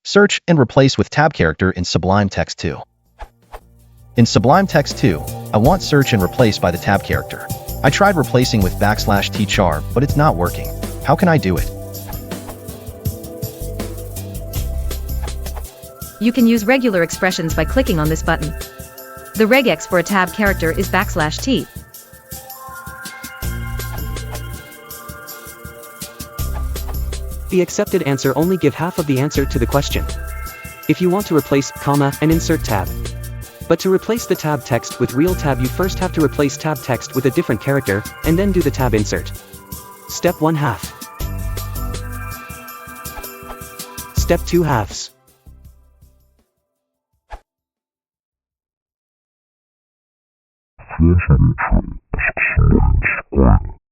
Search and replace with tab character in Sublime Text 2. In Sublime Text 2, I want search and replace by the tab character. I tried replacing with \tchar, but it's not working. How can I do it? You can use regular expressions by clicking on this button. The regex for a tab character is \t. The accepted answer only give half of the answer to the question. If you want to replace comma and insert tab. But to replace the tab text with real tab, you first have to replace tab text with a different character, and then do the tab insert. Step 1 half. Step 2 halves. Flash intro of Sublime Text.